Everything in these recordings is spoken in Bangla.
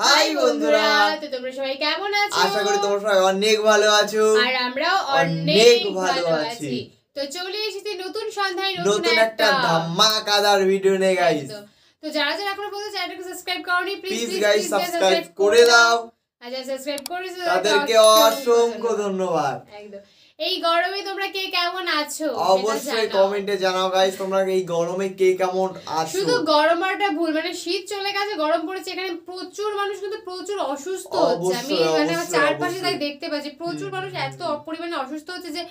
হাই বন্ধুরা, তো তোমরা সবাই কেমন আছো? আশা করি তোমরা সবাই অনেক ভালো আছো আর আমরাও অনেক ভালো আছি। তো চলে এসেছি নতুন সন্ধ্যায় নতুন একটা ধামাকাদার ভিডিও নিয়ে গাইস। তো যারা যারা এখনো পর্যন্ত চ্যানেলটাকে সাবস্ক্রাইব করোনি প্লিজ গাইস সাবস্ক্রাইব করে দাও। আর যারা সাবস্ক্রাইব করেছো তাদেরকে অসংখ্য ধন্যবাদ। একদম। এই গরমে তোমরা কে কেমন আছো অবশ্যই কমেন্টে জানাও গাইস, তোমরা এই গরমে কে কেমন আছো। শুধু গরমটা ভুল, মানে শীত চলে গেছে, গরম পড়েছে, এখানে প্রচুর মানুষ কিন্তু প্রচুর অসুস্থ হচ্ছে। আমি মানে আমার চারপাশে তাই দেখতে পাচ্ছি প্রচুর মানুষ এত পরিমাণে অসুস্থ হচ্ছে যে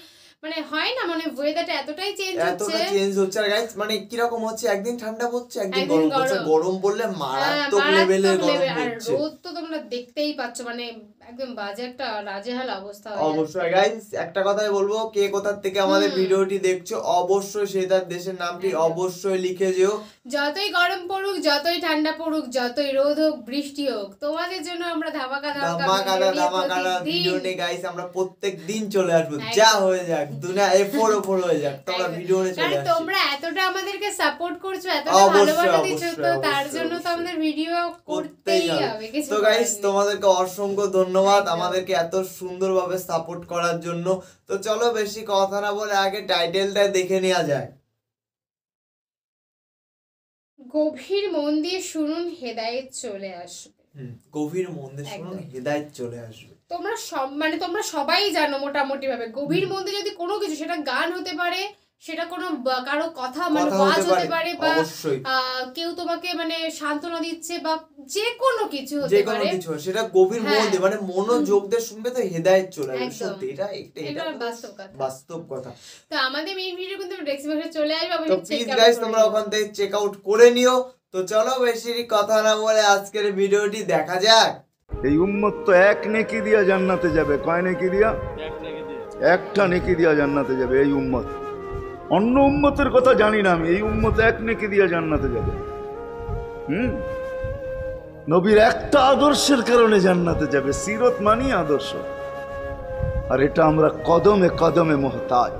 মানে হয় না, মানে ওয়েদারটা এতটাই চেঞ্জ হচ্ছে। আর গাইস মানে কি রকম হচ্ছে, একদিন ঠান্ডা পড়ছে একদিন গরম পড়ছে, গরম পড়লে মারাত্মক লেভেলের গরম পড়ছে। রোদ তো তোমরা দেখতেই পাচ্ছ, মানে একদম বাজে একটা রাজেহাল অবস্থা। অবশ্যই গাইস একটা কথাই বলবো, কে কোথা থেকে আমাদের ভিডিওটি দেখছো অবশ্যই সে তার দেশের নামটি অবশ্যই লিখে যেও। যতই গরম পড়ুক, যতই ঠান্ডা পড়ুক, যতই রোদ হোক বৃষ্টি হোক, তোমাদের জন্য আমরা ধামাকাদার ভিডিও নিয়ে গাইস আমরা প্রত্যেকদিন চলে আসবো। যা হয়ে যাক, দুনিয়া এফোর হয়ে যাক, তোমরা ভিডিও নিয়ে চলে আসো। তোমরা এতটা আমাদেরকে সাপোর্ট করছো, এতটা ভালোবাসা দিচ্ছ, তো তার জন্য তো আমাদের ভিডিও করতেই হবে। তো গাইস তোমাদেরকে অসংখ্য ধন্যবাদ আমাদেরকে এত সুন্দরভাবে সাপোর্ট করার জন্য। তো চলো বেশি কথা না বলে আগে টাইটেলটা দেখে নেওয়া যায়। গভীর মন দিয়ে শুনুন, হেদায়েত চলে আসবে। গভীর মন দিয়ে শুনুন, হেদায়েত চলে আসবে। তোমরা সবাই জানো মোটামুটি ভাবে, গভীর মন দিয়ে যদি কোনো কিছু, সেটা গান হতে পারে, সেটা কোনো কারো কথা মানে ওয়াজ হতে পারে, বা কেউ তোমাকে মানে সান্ত্বনা দিচ্ছে, বা যে কোনো কিছু হতে পারে, সেটা গভীর মন দিয়ে মানে মনোযোগ দিয়ে শুনবে তো হেদায়েত চলে আসবে। সত্যি এটা বাস্তব কথা। তো আমাদের মেইন ভিডিও কিন্তু ডেসক্রিপশনে চলে আসবে, তো প্লিজ গাইস তোমরা ওখান থেকে চেক আউট করে নিও। তো চলো বেশি কথা না বলে আজকের ভিডিওটি দেখা যাক। এই উম্মত তো এক নেকি দিয়া জান্নাতে যাবে। কয় নেকি দিয়া? একটা নেকি দিয়া জান্নাতে যাবে এই উম্মত। অন্য উম্মতের কথা জানি না আমি, এই উম্মত এক নেকি দিয়া জান্নাতে যাবে। নবীর একটা আদর্শের কারণে জান্নাতে যাবে। সিরত মানি আদর্শ, আর এটা আমরা কদমে কদমে মুহতাজ।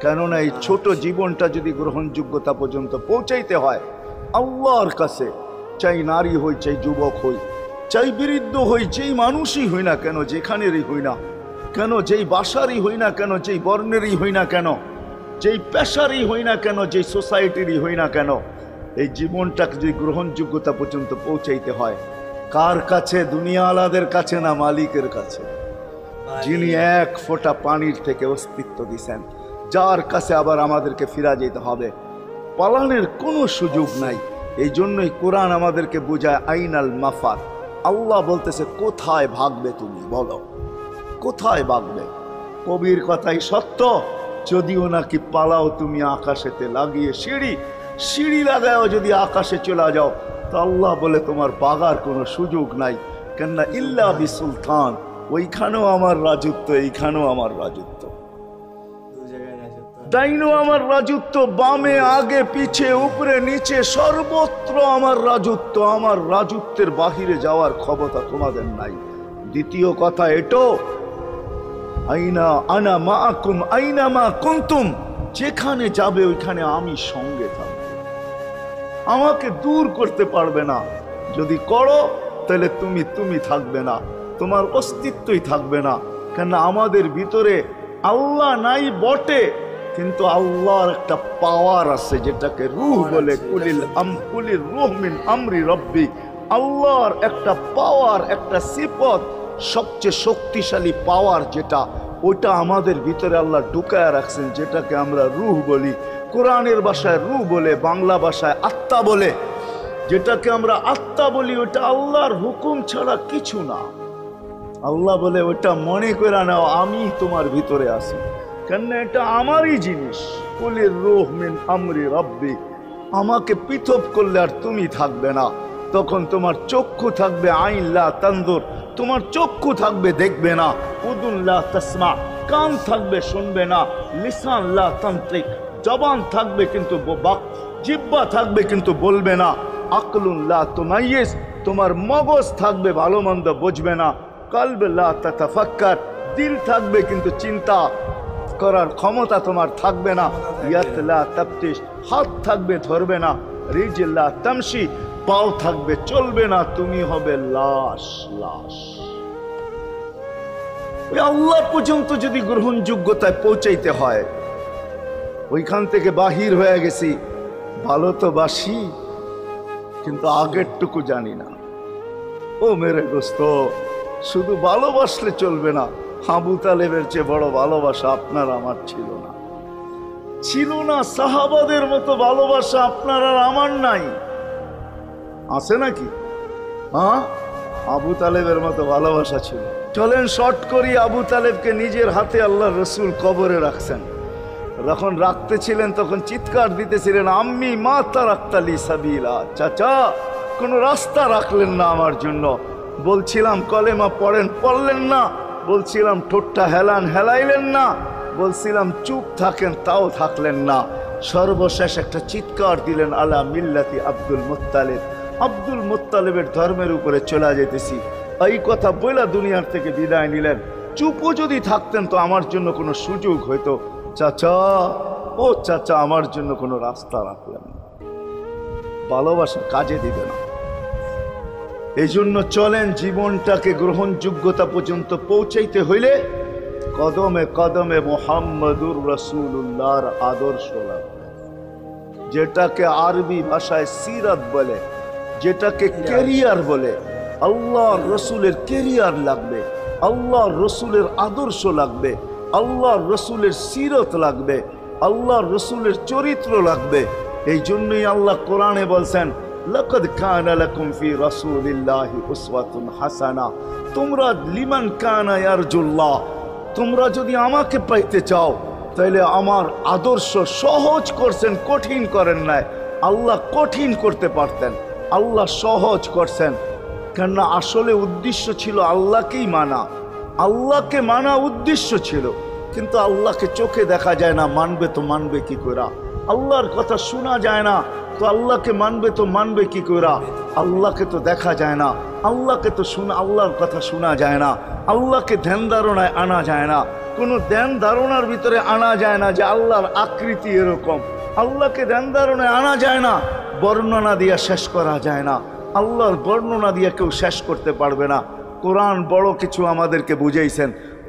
কেননা এই ছোট জীবনটা যদি গ্রহণযোগ্যতা পর্যন্ত পৌঁছাইতে হয় আল্লাহর কাছে, চাই নারী হই, চাই যুবক হই, চাই বৃদ্ধ হই, যেই মানুষই হই না কেন, যেখানেরই হই না কেন, যেই বাসারই হই না কেন, যেই বর্ণেরই হই না কেন, যেই পেশারই হই না কেন, যেই সোসাইটিরই হই না কেন, এই জীবনটাকে যদি গ্রহণযোগ্যতা পর্যন্ত পৌঁছাইতে হয় কার কাছে? দুনিয়া আলাদের কাছে না, মালিকের কাছে, যিনি এক ফোঁটা পানির থেকে অস্তিত্ব দিছেন, যার কাছে আবার আমাদেরকে ফিরা যেতে হবে। পালানোর কোনো সুযোগ নাই। এই জন্যই কোরআন আমাদেরকে বোঝায় আইনাল মাফার। আল্লাহ বলতেছে কোথায় ভাগবে তুমি, বলো কোথায় ভাগবে? কবির কথাই সত্য, যদিও নাকি পালাও তুমি আকাশেতে লাগিয়ে সিঁড়ি লাগাও, যদি আকাশে চলে যাও তো আল্লাহ বলে তোমার বাগার কোনো সুযোগ নাই। কেননা ইল্লা বি সুলতান, ওইখানেও আমার রাজত্ব, এইখানেও আমার রাজত্ব, ডাইনো আমার রাজত্ব, বামে আগে পিছে উপরে নিচে সর্বত্র আমার রাজত্ব। আমার রাজত্বের বাহিরে যাওয়ার ক্ষমতা তোমাদের নাই। দ্বিতীয় কথা এটো, আইনা আনা মাআকুম আইনা মা কুনতুম, যেখানে যাবে ওইখানে আমি সঙ্গে থাকব। আমাকে দূর করতে পারবে না। যদি করো তাহলে তুমি থাকবে না, তোমার অস্তিত্বই থাকবে না। কেন আমাদের ভিতরে আল্লাহ নাই বটে, কিন্তু আল্লাহর একটা পাওয়ার আছে যেটাকে রূহ বলে। কুলির রূহ মিন আমরি রব্বি, আল্লাহর একটা পাওয়ার, একটা সিফত, সবচেয়ে শক্তিশালী পাওয়ার যেটা, ওইটা আমাদের ভিতরে আল্লাহ ঢুকায় রাখছেন, যেটাকে আমরা রূহ বলি। কোরআনের ভাষায় রূহ বলে, বাংলা ভাষায় আত্মা বলে। যেটাকে আমরা আত্মা বলি ওটা আল্লাহর হুকুম ছাড়া কিছু না। আল্লাহ বলে ওটা মনে করে নাও আমি তোমার ভিতরে আছি, কেন এটা আমারই জিনিস। কুলির রূহ মিন আমরি রব্বি, আমাকে পৃথক করলে আর তুমি থাকবে না। তখন তোমার চক্ষু থাকবে আইন লা তানজুর, তোমার চক্ষু থাকবে দেখবে না। উদুন লা তাসমা, কান থাকবে শুনবে না। লিসান লা তান্ত্রিক, জবান থাকবে কিন্তু জিহ্বা থাকবে কিন্তু বলবে না। আকলুন লা তুমাইয়িজ, তোমার মগজ থাকবে ভালো মন্দ বুঝবে না। কলব লা তাতাফাক্কার, দিল থাকবে কিন্তু চিন্তা করার ক্ষমতা তোমার থাকবে না। ইয়াত লা তাফতিশ, হাত থাকবে ধরবে না। রিজল লা তামশি, পাও থাকবে, চলবে না, তুমি হবে লাশ। লাশ ওই আল্লাহ পর্যন্ত যদি গ্রহণযোগ্যতায় পৌঁছাইতে হয়, ওইখান থেকে বাহির হয়ে গেছি, ভালো তো বাসি কিন্তু আগেরটুকু জানি না। ও মেরে দোস্ত, শুধু ভালোবাসলে চলবে না। আবু তালেবের চেয়ে বড় ভালোবাসা আপনার আমার ছিল না, ছিল না। সাহাবাদের মতো ভালোবাসা আপনার আর আমার নাই, আছে নাকি? হ্যাঁ, আবু তালেবের মতো ভালোবাসা ছিল। চলেন শর্ট করি। আবু তালেবকে নিজের হাতে আল্লাহ রসুল কবরে রাখছেন। যখন রাখতেছিলেন তখন চিৎকার দিতেছিলেন, আম্মি মা তারাক্তালি সাবিলা, চাচা কোনো রাস্তা রাখলেন না আমার জন্য। বলছিলাম কলেমা পড়েন, পড়লেন না। বলছিলাম ঠোঁটটা হেলান, হেলাইলেন না। বলছিলাম চুপ থাকেন, তাও থাকলেন না। সর্বশেষ একটা চিৎকার দিলেন, আলা মিল্লাতি আব্দুল মুত্তালিব, আব্দুল মুত্তালিবের ধর্মের উপরে চলে যেতেছি। এই কথা বইলা দুনিয়ার থেকে বিদায় নিলেন। চুপও যদি থাকতেন তো আমার জন্য কোনো সুযোগ হইতো। চাচা, ও চাচা, আমার জন্য কোনো রাস্তা রাখলেন না। ভালোবাসা কাজে দিবে না। এই জন্য চলেন, জীবনটাকে গ্রহণযোগ্যতা পর্যন্ত পৌঁছাইতে হইলে কদমে কদমে মুহাম্মদুর রাসূলুল্লাহর আদর্শ লাগবে, যেটাকে আরবি ভাষায় সিরাত বলে, যেটাকে কেরিয়ার বলে। আল্লাহর রসুলের কেরিয়ার লাগবে, আল্লাহর রসুলের আদর্শ লাগবে, আল্লাহর রসুলের সিরত লাগবে, আল্লাহর রসুলের চরিত্র লাগবে। এই জন্যই আল্লাহ কোরআনে বলছেন, লাকাদ কানা লাকুম ফি রাসূলিল্লাহি উসওয়াতুন হাসানা, তোমরা লিমান কানা ইয়ারজুল্লাহ, তোমরা যদি আমাকে পাইতে চাও তাহলে আমার আদর্শ সহজ করছেন, কঠিন করেন নাই। আল্লাহ কঠিন করতে পারতেন, আল্লাহ সহজ করছেন। কেননা আসলে উদ্দেশ্য ছিল আল্লাহকেই মানা, আল্লাহকে মানা উদ্দেশ্য ছিল। কিন্তু আল্লাহকে চোখে দেখা যায় না, মানবে তো মানবে কি করে? আল্লাহর কথা শোনা যায় না, তো আল্লাহকে মানবে তো মানবে কি করে? আল্লাহকে তো দেখা যায় না, আল্লাহকে তো আল্লাহর কথা শোনা যায় না, আল্লাহকে ধ্যান ধারণায় আনা যায় না, কোনো ধ্যান ধারণার ভিতরে আনা যায় না যে আল্লাহর আকৃতি এরকম। আল্লাহকে ধ্যান ধারণায় আনা যায় না, বর্ণনা দিয়ে শেষ করা যায় না। আল্লাহর বর্ণনা দিয়ে কেউ শেষ করতে পারবে না। কোরআন বড় কিছু আমাদেরকে বুঝাইছেন,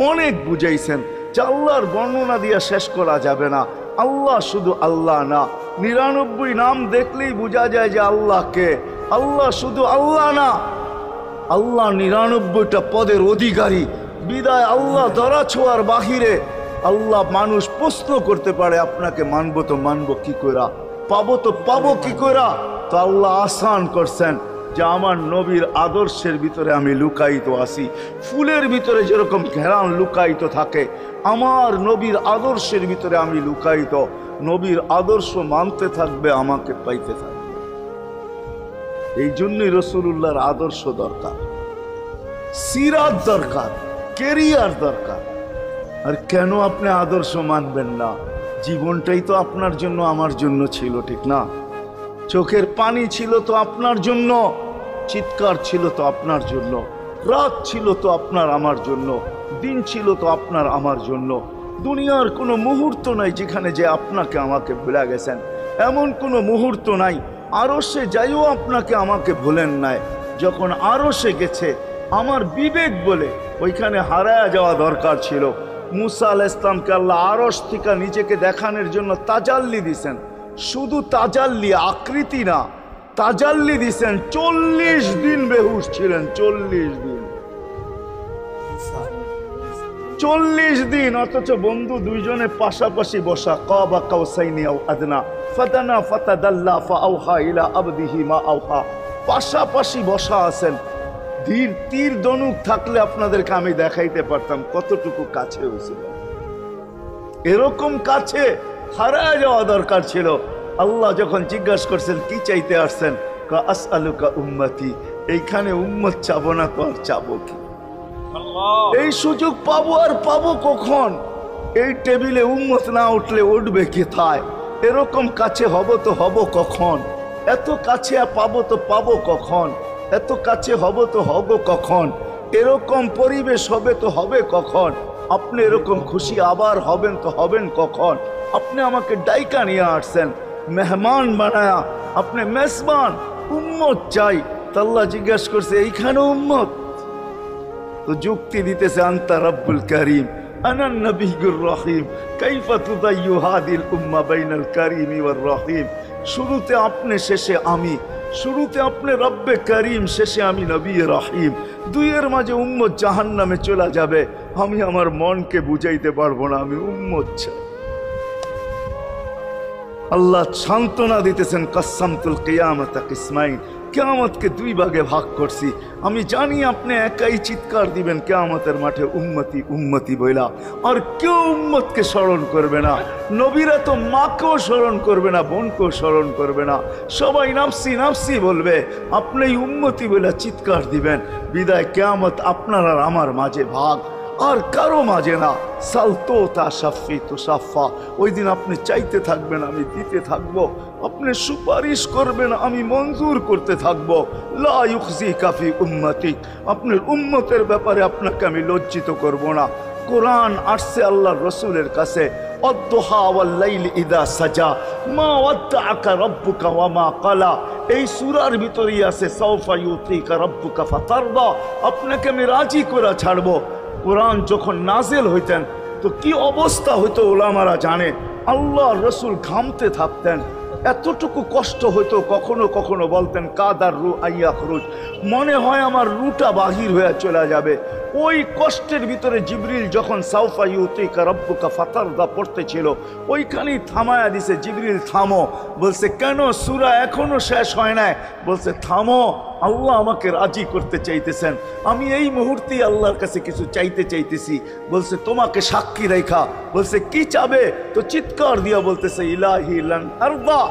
অনেক বুঝাইছেন যে আল্লাহর বর্ণনা দিয়ে শেষ করা যাবে না। আল্লাহ শুধু আল্লাহ না, 99 নাম দেখলেই বোঝা যায় যে আল্লাহকে। আল্লাহ শুধু আল্লাহ না, আল্লাহ 99টা পদের অধিকারী। বিদায় আল্লাহ ধরা ছোঁয়ার বাহিরে আল্লাহ মানুষ প্রশ্ন করতে পারে, আপনাকে মানবো তো মানবো কি কইরা, পাবো তো পাবো কি কইরা? তো আল্লাহ আসান করছেন যে আমার নবীর আদর্শের ভিতরে আমি লুকায়িত আছি। ফুলের ভিতরে যেরকম ঘেরান লুকায়িত থাকে, আমার নবীর আদর্শের ভিতরে আমি লুকায়িত। নবীর আদর্শ মানতে থাকবে, আমাকে পাইতে থাকবে। এই জন্যই রাসূলুল্লাহর আদর্শ দরকার, সিরাত দরকার, কেরিয়ার দরকার। আর কেন আপনি আদর্শ মানবেন না? জীবনটাই তো আপনার জন্য আমার জন্য ছিল, ঠিক না? চোখের পানি ছিল তো আপনার জন্য, চিৎকার ছিল তো আপনার জন্য, রাত ছিল তো আপনার আমার জন্য, দিন ছিল তো আপনার আমার জন্য। দুনিয়ার কোনো মুহূর্ত নাই যেখানে যে আপনাকে আমাকে ভুলে গেছেন, এমন কোনো মুহূর্ত নাই। আরশে যাইও আপনাকে আমাকে ভুলেন নাই। যখন আরশে গেছে আমার বিবেক বলে ওইখানে হারায়া যাওয়া দরকার ছিল। মুসা আলাইহিস সালামকে আল্লাহ আরশ থেকে নিজেকে দেখানোর জন্য তাজাল্লি দিছেন। শুধু তাজাল্লি, আকৃতি না, তাজাল্লি দিছেন। 40 দিন বেহুশ ছিলেন, 40 দিন, 40 দিন। অথচ বন্ধু দুইজনে পাশাপাশি বসা, কাবা কাউসাইনি আও আদনা ফাদানা ফাতাদাল্লা ফাআওহা ইলা আবদিহি মা আওহা, পাশাপাশি বসা আছেন। তীর ধনুক থাকলে আপনাদেরকে আমি দেখাইতে পারতাম কতটুকু কাছে হয়েছিল। এরকম কাছে হারায় যাওয়া দরকার ছিল। আল্লাহ যখন জিজ্ঞাসা করছেন কি চাইতে আসছেন, আসআলুকা উম্মতি, এইখানে উম্মত চাবো না তো আর চাবো কি? এই সুযোগ পাবো আর পাবো কখন? এই টেবিলে উম্মত না উঠলে উঠবে কোথায়? এরকম কাছে হব তো হব কখন? এত কাছে পাবো তো পাবো কখন? এত কাছে হব তো হব কখন? এরকম পরিবেশ হবে তো হবে কখন? আপনি এরকম খুশি আবার হবেন তো হবেন কখন? আপনি আমাকে ডাইকা নিয়ে আসছেন, মেহমান বানায়া, আপনি মেজবান, উম্মত চাই। তা আল্লাহ জিজ্ঞাসা করছে এইখানে উম্মত? তো যুক্তি দিতেছে আনতা রব্বুল করিম আনা নবিয়ুর রহিম কাইফা তুদাইয়ু হাদিল উম্মাহ বাইনাল করিমি ওয়ার রহিম। শুরুতে আপনি শেষে আমি, শুরুতে আপনি রব্বে করিম শেষে আমি নবী রহিম, দুইয়ের মাঝে উম্মত জাহান্নামে চলে যাবে। আমি আমার মনকে বুঝাইতে পারবো না, আমি উম্মত চাই। আল্লাহ সান্ত্বনা দিতেছেন কাসসামতুল কিয়ামাতা কিসমাইন, কিয়ামতকে দুই ভাগে ভাগ করছি। আমি জানি আপনি একাই চিৎকার দিবেন কিয়ামতের মাঠে উম্মতি উম্মতি বইলা, আর কেউ উম্মতকে স্মরণ করবে না। নবীরা তো মাকেও স্মরণ করবে না, বোনকেও স্মরণ করবে না, সবাই নাফসি নাফসি বলবে। আপনি উম্মতি বইলা চিৎকার দিবেন। বিদায় কিয়ামত আপনার আর আমার মাঝে ভাগ, আর কারো মাঝে না। সালতো তা সাফি তো সাফা, ওই দিন আপনি চাইতে থাকবেন, আমি দিতে থাকবো। আপনি সুপারিশ করবেন, আমি মঞ্জুর করতে থাকবো। লা ইউখজি কাফি উম্মতিক, আপনার উম্মতের ব্যাপারে আপনাকে আমি লজ্জিত করব না। কোরআন আসছে আল্লাহর রসুলের কাছে, অদ্দুহা ওয়াল লাইলি ইদা সাজা মা ওয়াদ্দাআকা রাব্বুকা ওয়া মা ক্বালা। এই সূরার ভিতরেই আছে সাউফা ইউতিকা রাব্বুকা ফাতারদা, আপনাকে আমি রাজি করে ছাড়বো। কোরআন যখন নাজেল হইতেন তো কি অবস্থা হইতো ওলামারা জানে। আল্লাহ রসুল ঘামতে থাকতেন, এতটুকু কষ্ট হইতো, কখনো কখনো বলতেন কাদার রু আইয়া খরুজ, মনে হয় আমার রুটা বাহির হয়ে চলে যাবে। ওই কষ্টের ভিতরে জিবরিল যখন সাউফা ইউতিকা রাব্বুকা ফাতারদা পড়তেছিল, ওইখানেই থামায়া দিছে, জিবরিল থামো। বলছে কেন, সূরা এখনো শেষ হয় নাই। বলছে থামো, আল্লাহ আমাকে রাজি করতে চাইতেছেন, আমি এই মুহূর্তেই আল্লাহর কাছে কিছু চাইতে চাইতেছি। বলছে তোমাকে সাক্ষী রেখা। বলছে কি চাবে? তো চিৎকার দিয়া বলতেছে ইলাহি লান আরদা,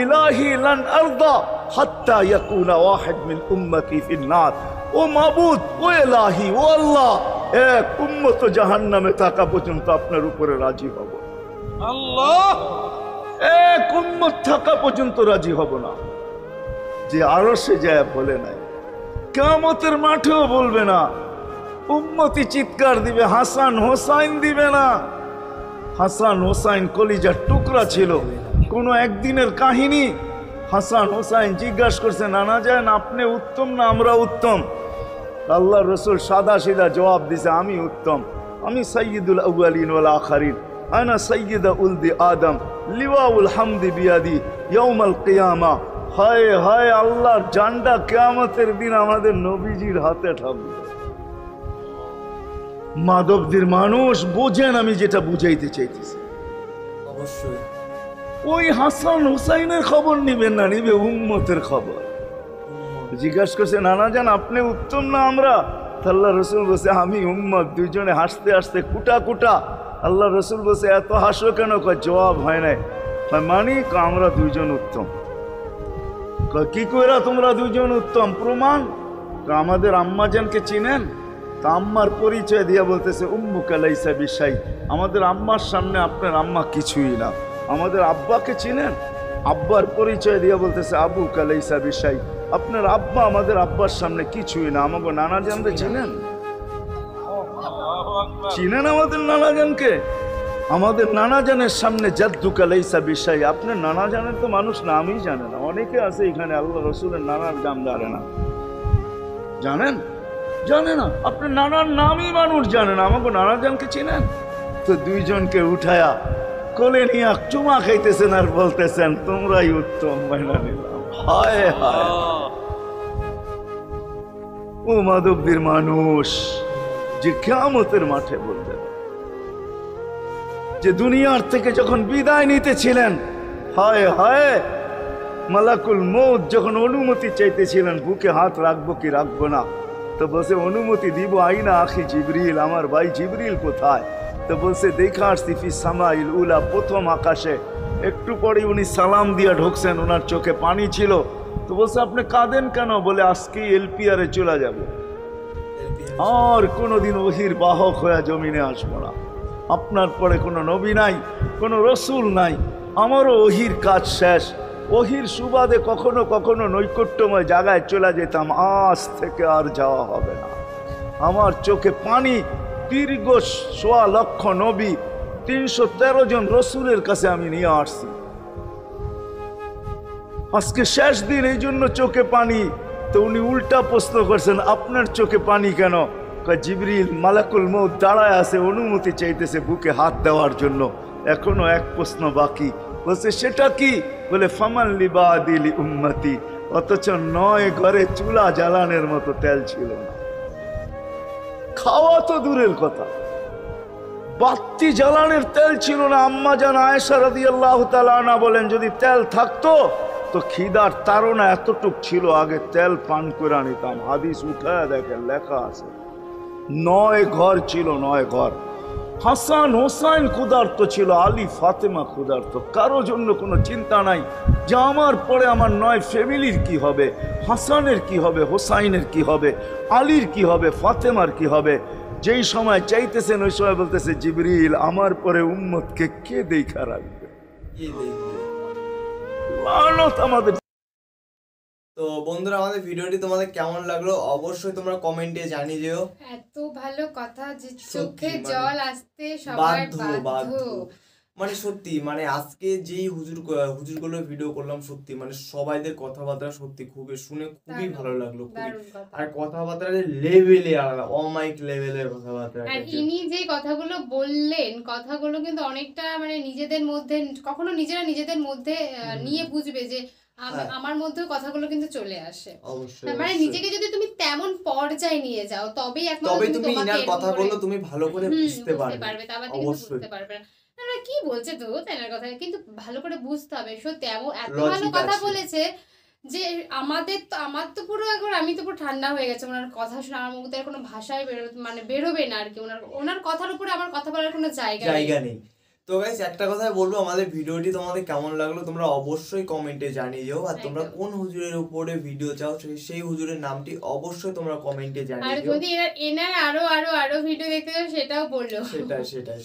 ইলাহি লান আরদা হাত্তা ইয়াকুনা ওয়াহিদ মিন উম্মতি ফিন নার। ও মাবুদ, ও ইলাহি, ও আল্লাহ, এক উম্মত জাহান্নামে থাকা পর্যন্ত আপনার উপরে রাজি হব। আল্লাহ, এক উম্মত থাকা পর্যন্ত রাজি হব না। যে আরো সে যায় বলে নাই, কিয়ামতের মাঠেও বলবে না। উম্মতি চিৎকার দিবে, হাসান হোসাইন দিবে না। হাসান হোসাইন কলিজার টুকরা ছিল, কোনো একদিনের কাহিনী। হাসান হোসাইন জিজ্ঞাসা করছে নানা যান আপনি উত্তম না আমরা উত্তম? আল্লাহ রসুল সাদা সিধা জবাব দিছে আমি উত্তম, আমি সাইয়্যিদুল আউয়ালিন ওয়াল আখিরিন, আনা সাইয়্যিদা উলদি আদম, লিওয়াউল হামদি বিয়াদি ইয়াউমাল কিয়ামা। হায় হায়, আল্লাহর জান্ডা কিয়ামতের দিন আমাদের নবীজির হাতে থাকবে। মাধবদের মানুষ বোঝেন আমি যেটা বুঝাইতে চাইতেছি। অবশ্যই ওই হাসান হুসাইনের খবর নিবেন না, নিবে উম্মতের খবর। জিজ্ঞাসা করছে নানা জান আপনি উত্তম না আমরা? আল্লাহ রসুল বলছে আমি উম্মত। দুইজনে হাসতে হাসতে কুটা কুটা। আল্লাহ রসুল বলছে এত হাসো কেন? জবাব হয় নাই। মানি আমরা দুইজন উত্তম। কি কইরা তোমরা দুইজন উত্তম? প্রমাণ। আমাদের আম্মাজানকে চিনেন? তা আম্মার পরিচয় দিয়া বলতেছে উম্মুকা লাইসা বিশাই, আমাদের আম্মার সামনে আপনার আম্মা কিছুই না। আমাদের আব্বাকে চিনেন? আব্বার পরিচয় দিয়া বলতেছে আবুকা লাইসা বিশাই, আপনার আব্বা আমাদের আব্বার সামনে কিছুই না। আমাকে নানা জানতে চিনেন? চিনেন আমাদের নানা জানকে? আমাদের নানা জানের সামনে জাদ্দুকা লাইসা বিশাই, আপনার নানা জানের তো মানুষ নামই জানে না। অনেকে আছে এখানে আল্লাহ রসুলের নানার নাম জানে না। জানেন? জানে না। আপনার নানার নামই মানুষ জানে না। আমাকে নানা জানকে চিনেন? তো দুইজনকে উঠায়া কোলে নিয়ে চুমা খাইতেছেন আর বলতেছেন তোমরাই উত্তম, মাইনা নিলাম। হায় হায়, ও মাধবদের মানুষ যে কিয়ামতের মাঠে বলবেন, যে দুনিয়ার থেকে যখন বিদায় নিতেছিলেন, হায় হায়, মালাকুল মউত যখন অনুমতি চাইতেছিলেন বুকে হাত রাখবো কি রাখবো না, তো বলছে অনুমতি দিব। আইনা আখি জিবরিল, আমার ভাই জিবরিল কোথায়? তো বলছে দেখা আসছি ফি সামাইল উলা, প্রথম আকাশে। একটু পরে উনি সালাম দিয়া ঢুকছেন, ওনার চোখে পানি ছিল। তো বলছে আপনি কাঁদেন কেন? বলে আজকেই এলপিআরে চলে যাব, আর কোনোদিন ওহির বাহক হয়ে জমিনে আসবো না। আপনার পরে কোনো নবী নাই, কোনো রসুল নাই, আমারও ওহির কাজ শেষ। ওহির সুবাদে কখনো কখনো নৈকট্যময় জায়গায় চলে যেতাম, আজ থেকে আর যাওয়া হবে না। আমার চোখে পানি। দীর্ঘ ১.৫ লক্ষ নবী, ৩১৩ জন রসুলের কাছে আমি নিয়ে আসছি। আজকে শেষ দিন, এই জন্য চোখে পানি। তো উনি উল্টা প্রশ্ন করছেন, আপনার চোখে পানি কেন? কয় জিবরিল মালাকুল মউত দাঁড়ায় আছে, অনুমতি চাইতেছে বুকে হাত দেওয়ার জন্য, এখনো এক প্রশ্ন বাকি। বলছে সেটা কি? বলে ফামান লিবাদিলি উম্মতি। অথচ 9 ঘরে চুলা জ্বালানোর মতো তেল ছিল না। খাওয়া তো দূরের কথা, বাতি জ্বালানোর তেল ছিল না। আম্মা জান আয়েশা রাদিয়াল্লাহু তাআলা আনহা বলেন, যদি তেল থাকতো তো খিদার তাড়না এতটুক ছিল, আগে তেল পান করে নিতাম। হাদিস উঠায় দেখেন, লেখা আছে 9 ঘর ছিল, 9 ঘর। হাসান হোসাইন ক্ষুধার্ত ছিল, আলী ফাতেমা ক্ষুধার্ত। কারো জন্য কোনো চিন্তা নাই যে আমার পরে আমার 9 ফ্যামিলির কি হবে, হাসানের কি হবে, হোসাইনের কি হবে, আলীর কি হবে, ফাতেমার কি হবে। যেই সময় চাইতেছেন ওই সময় বলতেছে জিবরিল আমার পরে উম্মতকে কে দেখা রাখবে? লানত আমাদের। তো বন্ধুরা, আমাদের ভিডিওটি তোমাদের কেমন লাগলো অবশ্যই তোমরা কমেন্টে জানিয়ে দিও। এত ভালো কথা যে চোখে মানে জল আসতে সবার বাধ্য। মানে সত্যি, মানে আজকে যেই হুজুরগুলো ভিডিও করলাম, সত্যি মানে সবাইদের কথাবার্তা সত্যি খুবই শুনে খুবই ভালো লাগলো। আর কথাবার্তার লেভেলে আলাদা, অমাইক লেভেলের কথাবার্তা। আর ইনি যে কথাগুলো বললেন, কথাগুলো কিন্তু অনেকটা মানে নিজেদের মধ্যে, কখনো নিজেরা নিজেদের মধ্যে নিয়ে বুঝবে যে আমার মধ্যেও কথাগুলো কিন্তু চলে আসে। মানে নিজেকে যদি তুমি তেমন পর্যায়ে নিয়ে যাও, তবেই একমাত্র তুমি ইনার কথাগুলো তুমি ভালো করে বুঝতে পারবে। তারপর তুমি বুঝতে পারবে না কি বলছে তো তেনার কথা, কিন্তু ভালো করে বুঝতে হবে। সত্যি এত ভালো কথা বলেছে যে আমার তো পুরো একবার, আমি তো পুরো ঠান্ডা হয়ে গেছে ওনার কথা শুনে। আমার মুখ থেকে কোনো ভাষাই বেরোবে না আর কি। ওনার কথার উপরে আমার কথা বলার কোনো জায়গা নেই। তো গাইস, একটা কথাই বলবো, আমাদের ভিডিওটি তোমাদের কেমন লাগলো তোমরা অবশ্যই কমেন্টে জানিয়ে দিও। আর তোমরা কোন হুজুরের উপরে ভিডিও চাও সেই হুজুরের নামটি অবশ্যই তোমরা কমেন্টে জানিয়ে দিও। আর যদি এনার আরো ভিডিও দেখতে চাও সেটাও বললো। সেটাই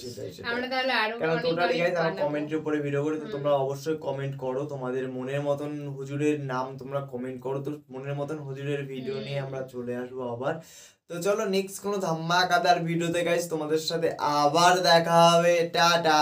আমরা তাহলে আরো কারণ টোটালি গাইস আমরা কমেন্টের উপরে ভিডিও করি। তো তোমরা অবশ্যই কমেন্ট করো, তোমাদের মনের মতন হুজুরের নাম তোমরা কমেন্ট করো। তো মনের মতন হুজুরের ভিডিও নিয়ে আমরা চলে আসবো আবার। তো চলো নেক্সট কোনো ধামাকাদার ভিডিওতে গাইস তোমাদের সাথে আবার দেখা হবে। টাটা।